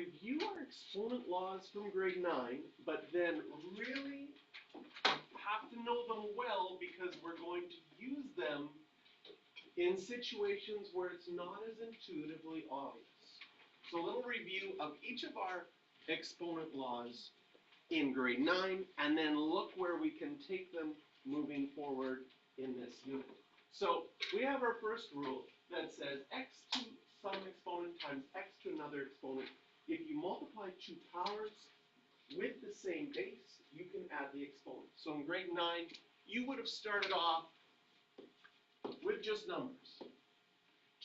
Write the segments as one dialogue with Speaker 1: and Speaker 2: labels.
Speaker 1: review our exponent laws from grade 9, but then really have to know them well because we're going to use them in situations where it's not as intuitively obvious. So a little review of each of our exponent laws in grade 9, and then look where we can take them moving forward in this unit. So we have our first rule that says x to some exponent times x to another exponent. If you multiply two powers with the same base, you can add the exponent. So in grade 9, you would have started off with just numbers.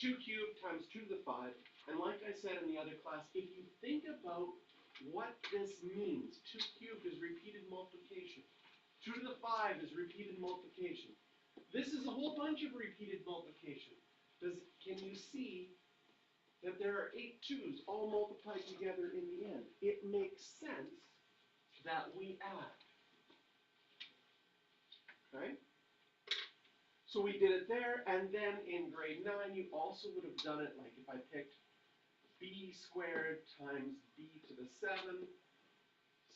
Speaker 1: 2 cubed times 2 to the 5. And like I said in the other class, if you think about what this means, 2 cubed is repeated multiplication. 2 to the 5 is repeated multiplication. This is a whole bunch of repeated multiplication. Can you see that there are 8 2's all multiplied together in the end? It makes sense that we add. Okay? So we did it there, and then in grade 9, you also would have done it like if I picked b squared times b to the 7.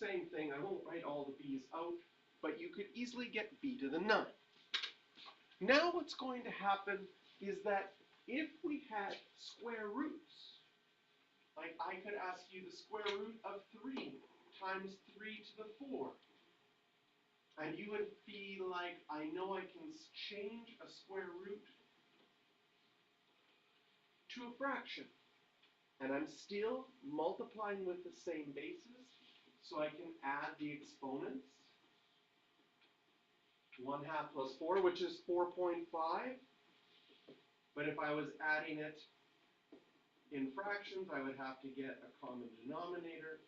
Speaker 1: Same thing, I won't write all the b's out, but you could easily get b to the 9. Now what's going to happen is that if we had square roots, like I could ask you the square root of 3 times 3 to the 4. And you would be like, I know I can change a square root to a fraction. And I'm still multiplying with the same bases, so I can add the exponents. 1/2 plus 4, which is 4.5. But if I was adding it in fractions, I would have to get a common denominator.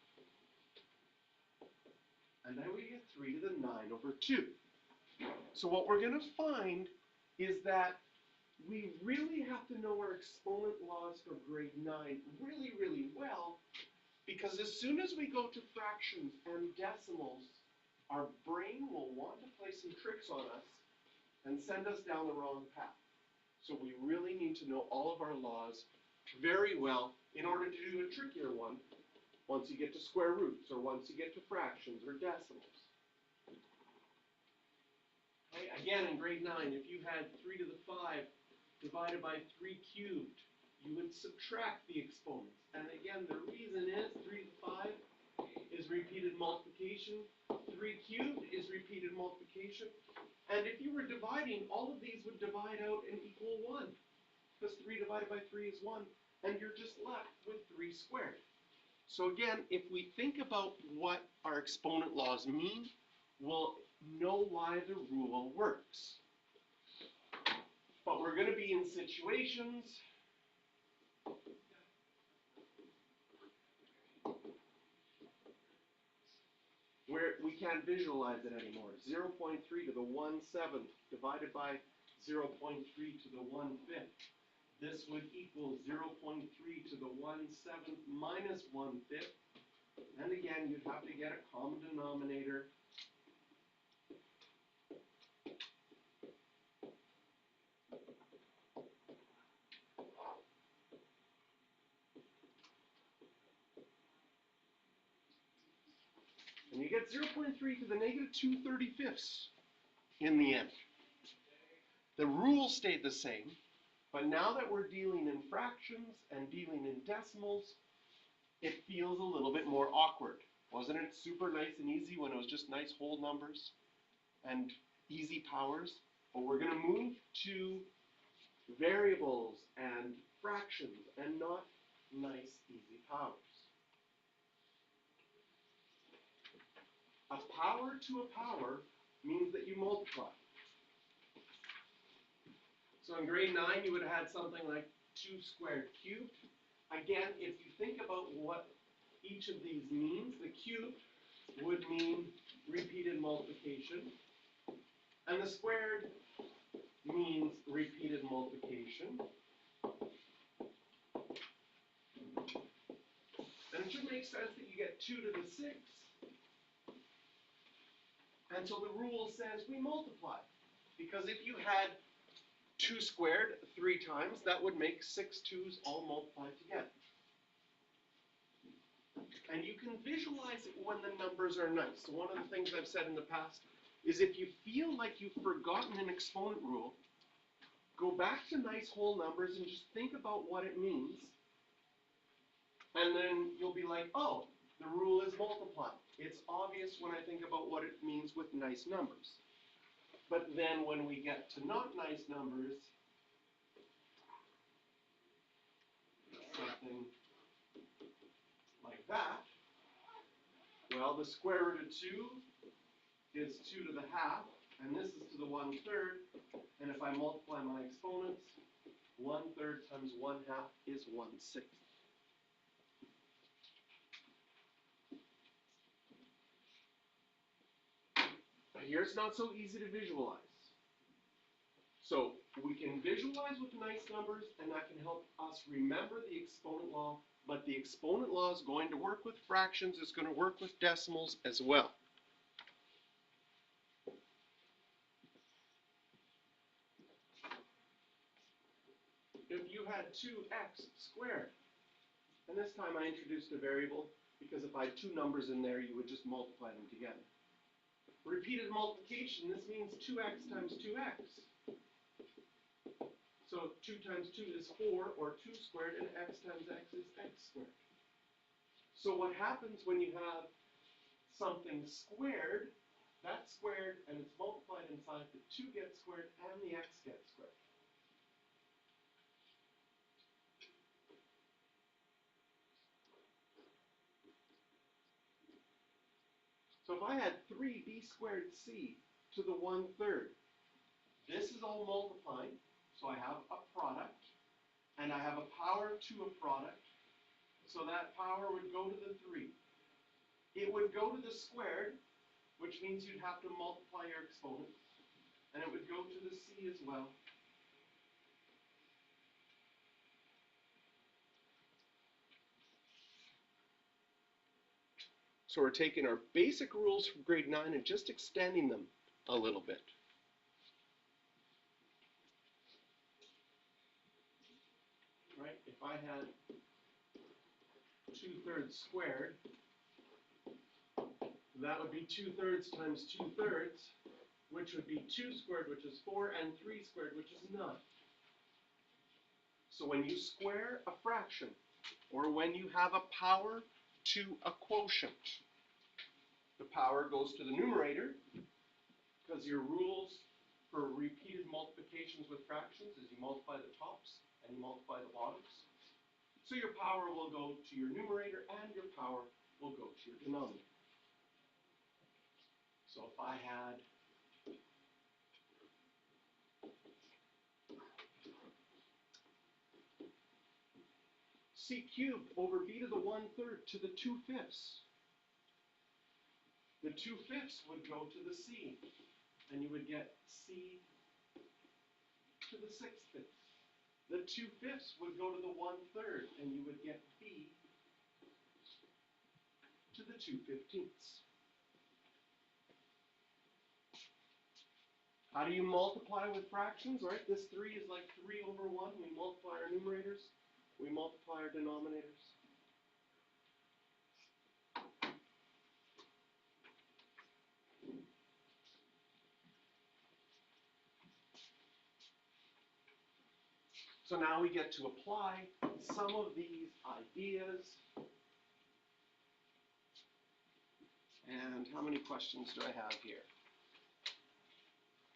Speaker 1: And then we get 3 to the 9 over 2. So what we're going to find is that we really have to know our exponent laws for grade 9 really, really well, because as soon as we go to fractions and decimals, our brain will want to play some tricks on us and send us down the wrong path. So we really need to know all of our laws very well in order to do a trickier one once you get to square roots or once you get to fractions or decimals. Okay, again, in grade 9, if you had 3 to the 5 divided by 3 cubed, you would subtract the exponents. And again, the reason is 3 to the 5 is repeated multiplication. 3 cubed is repeated multiplication. And if you were dividing, all of these would divide out and equal 1. Because 3 divided by 3 is 1. And you're just left with 3 squared. So again, if we think about what our exponent laws mean, we'll know why the rule works. But we're going to be in situations where we can't visualize it anymore. 0.3 to the 1/7 divided by 0.3 to the 1/5. This would equal 0.3 to the 1/7 minus 1/5. And again, you'd have to get a common denominator. And you get 0.3 to the negative 2/35 in the end. The rule stayed the same, but now that we're dealing in fractions and dealing in decimals, it feels a little bit more awkward. Wasn't it super nice and easy when it was just nice whole numbers and easy powers? But we're going to move to variables and fractions and not nice easy powers. A power to a power means that you multiply. So in grade 9, you would have had something like 2 squared cubed. Again, if you think about what each of these means, the cubed would mean repeated multiplication, and the squared means repeated multiplication. And it should make sense that you get 2 to the 6. And so the rule says we multiply. Because if you had 2 squared 3 times, that would make 6 2's all multiplied together. And you can visualize it when the numbers are nice. So one of the things I've said in the past is if you feel like you've forgotten an exponent rule, go back to nice whole numbers and just think about what it means. And then you'll be like, oh, the rule is multiply. It's obvious when I think about what it means with nice numbers. But then when we get to not nice numbers, something like that, well, the square root of 2 is 2 to the half, and this is to the 1/3, and if I multiply my exponents, 1/3 times 1/2 is 1/6. Here it's not so easy to visualize. So we can visualize with nice numbers, and that can help us remember the exponent law, but the exponent law is going to work with fractions, it's going to work with decimals as well. If you had 2x squared, and this time I introduced a variable, because if I had two numbers in there, you would just multiply them together. Repeated multiplication, this means 2x times 2x. So 2 times 2 is 4, or 2 squared, and x times x is x squared. So what happens when you have something squared, that's squared, and it's multiplied inside, the 2 gets squared, and the x gets squared. So if I had 3b squared c to the 1/3, this is all multiplying, so I have a product, and I have a power to a product, so that power would go to the 3. It would go to the squared, which means you'd have to multiply your exponent, and it would go to the c as well. So we're taking our basic rules from grade 9 and just extending them a little bit. Right? If I had 2/3 squared, that would be 2/3 times 2/3, which would be 2 squared, which is 4, and 3 squared, which is 9. So when you square a fraction, or when you have a power to a quotient, the power goes to the numerator, because your rules for repeated multiplications with fractions is you multiply the tops and you multiply the bottoms. So your power will go to your numerator and your power will go to your denominator. So if I had c cubed over b to the 1/3 to the 2/5, the 2/5 would go to the c, and you would get c to the 6/5. The 2/5 would go to the 1/3, and you would get b to the 2/15. How do you multiply with fractions, right? This 3 is like 3 over 1. We multiply our numerators, we multiply our denominators. So now we get to apply some of these ideas. And how many questions do I have here?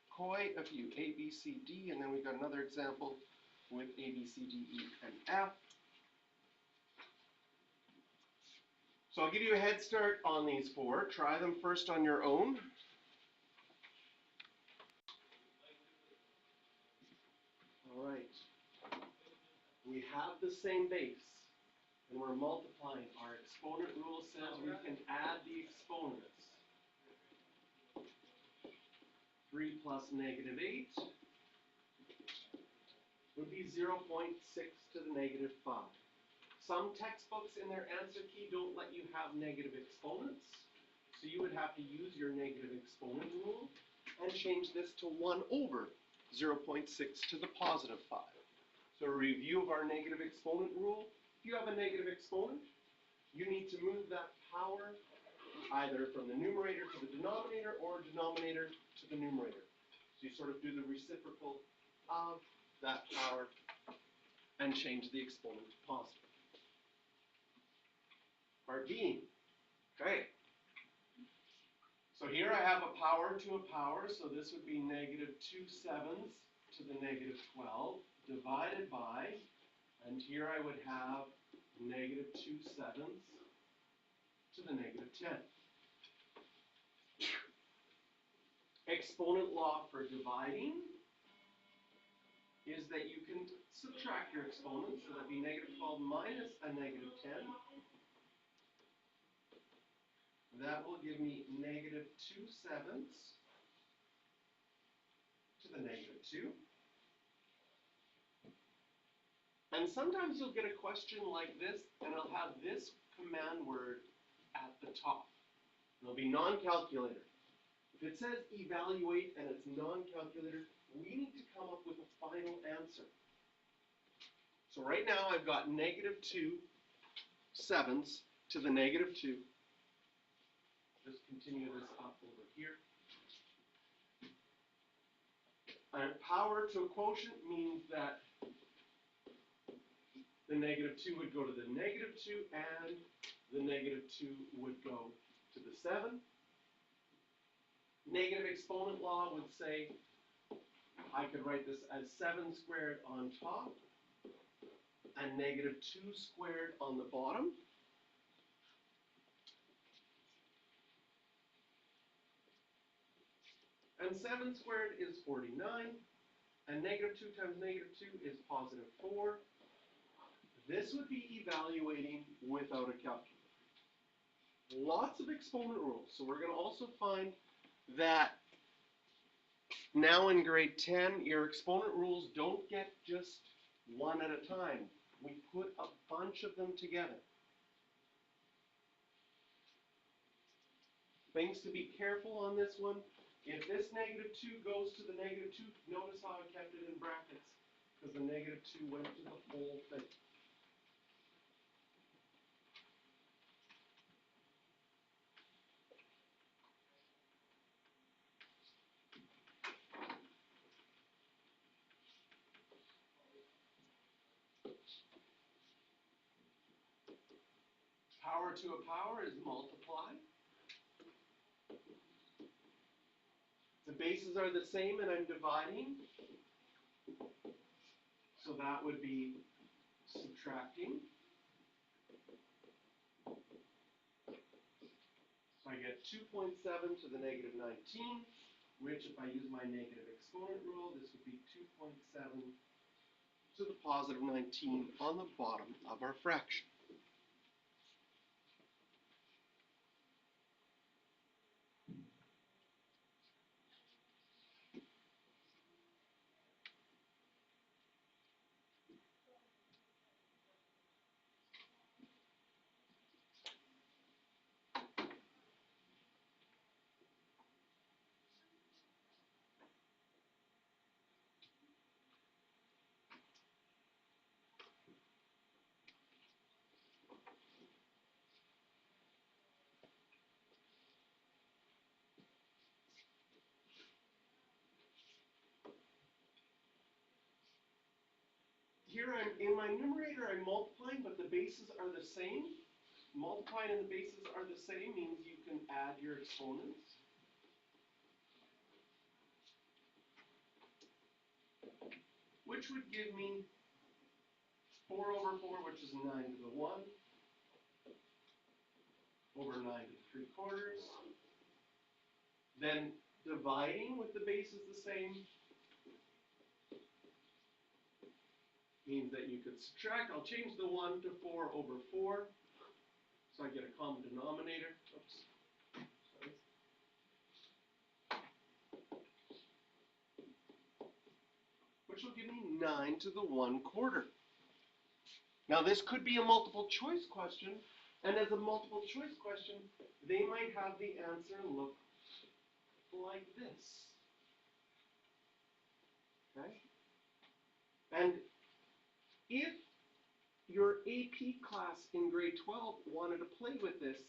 Speaker 1: Quite a few. A, B, C, D, and then we've got another example with A, B, C, D, E, and F. So I'll give you a head start on these 4. Try them first on your own. All right. We have the same base, and we're multiplying. Our exponent rule says we can add the exponents. 3 plus -8 would be 0.6 to the -5. Some textbooks in their answer key don't let you have negative exponents, so you would have to use your negative exponent rule and change this to 1 over 0.6 to the +5. So a review of our negative exponent rule: if you have a negative exponent, you need to move that power either from the numerator to the denominator or denominator to the numerator. So you sort of do the reciprocal of that power and change the exponent to positive. Part B. Okay. So here I have a power to a power, so this would be negative 2/7 to the negative 12 divided by, and here I would have negative 2/7 to the negative 10. Exponent law for dividing is that you can subtract your exponents, so that'd be negative 12 minus a negative 10. That will give me negative 2/7 to the negative 2. And sometimes you'll get a question like this, and it'll have this command word at the top. It'll be non-calculator. If it says evaluate and it's non-calculator, we need to come up with a final answer. So right now I've got negative 2/7 to the negative 2. Just continue this up over here. And power to a quotient means that the negative 2 would go to the negative 2 and the negative 2 would go to the 7. Negative exponent law would say I could write this as 7 squared on top and negative 2 squared on the bottom. And 7 squared is 49, and negative 2 times negative 2 is positive 4. This would be evaluating without a calculator. Lots of exponent rules. So we're going to also find that now in grade 10, your exponent rules don't get just one at a time. We put a bunch of them together. Things to be careful on this one. If this negative 2 goes to the negative 2, notice how I kept it in brackets, because the negative 2 went to the whole thing. Power to a power is multiply. The bases are the same and I'm dividing. So that would be subtracting. So I get 2.7 to the negative 19, which if I use my negative exponent rule, this would be 2.7 to the positive 19 on the bottom of our fraction. Here in my numerator, I'm multiplying, but the bases are the same. Multiplying and the bases are the same means you can add your exponents. Which would give me 4 over 4, which is 9 to the 1, over 9 to the 3/4. Then dividing with the bases the same means that you could subtract. I'll change the 1 to 4 over 4. So I get a common denominator. Oops. Sorry. Which will give me 9 to the 1/4. Now this could be a multiple choice question, and as a multiple choice question, they might have the answer look like this. Okay? And if you're AP class in grade 12 wanted to play with this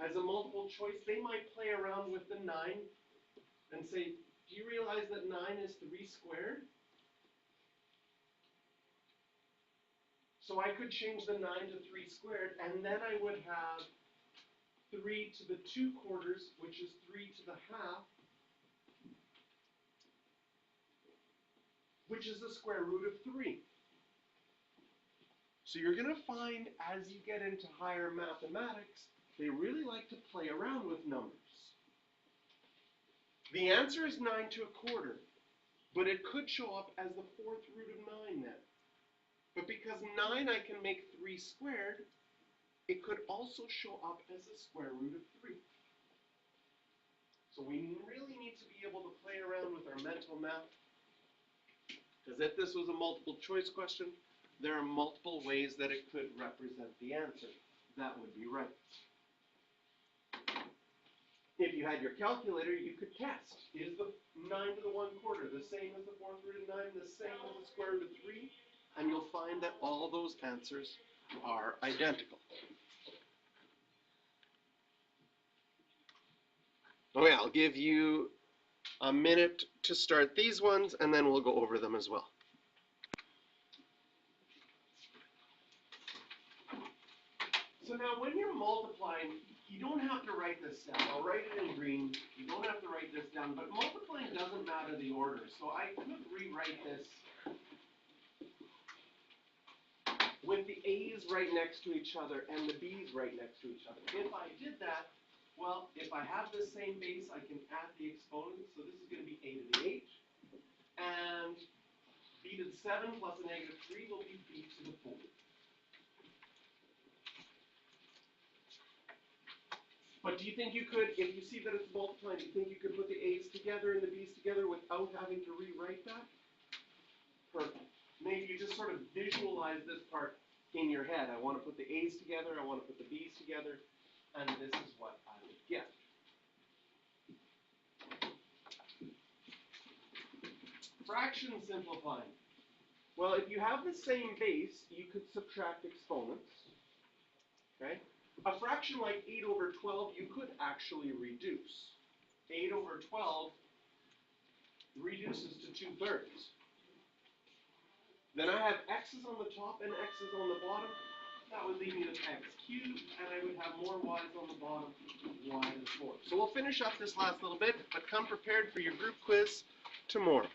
Speaker 1: as a multiple choice, they might play around with the 9 and say, do you realize that 9 is 3 squared? So I could change the 9 to 3 squared, and then I would have 3 to the 2 quarters, which is 3 to the half, which is the square root of 3. So you're going to find as you get into higher mathematics, they really like to play around with numbers. The answer is 9 to a quarter, but it could show up as the 4th root of 9 then. But because 9 I can make 3 squared, it could also show up as the square root of 3. So we really need to be able to play around with our mental math. Because if this was a multiple choice question, there are multiple ways that it could represent the answer. That would be right. If you had your calculator, you could test. Is the 9 to the 1 quarter the same as the 4th root of 9, the same as the square root of 3? And you'll find that all those answers are identical. Okay, I'll give you a minute to start these ones, and then we'll go over them as well. So now when you're multiplying, you don't have to write this down. I'll write it in green. You don't have to write this down, but multiplying doesn't matter the order. So I could rewrite this with the A's right next to each other and the B's right next to each other. If I did that, well, if I have the same base, I can add the exponents. So this is going to be A to the H. And B to the 7 plus a negative 3 will be B to the 4. But do you think you could, if you see that it's multiplying, do you think you could put the A's together and the B's together without having to rewrite that? Perfect. Maybe you just sort of visualize this part in your head. I want to put the A's together, I want to put the B's together, and this is what I would get. Fraction simplifying. Well, if you have the same base, you could subtract exponents. Okay? A fraction like 8 over 12, you could actually reduce. 8 over 12 reduces to 2/3. Then I have x's on the top and x's on the bottom. That would leave me with x cubed, and I would have more y's on the bottom, y to the 4th. So we'll finish up this last little bit, but come prepared for your group quiz tomorrow.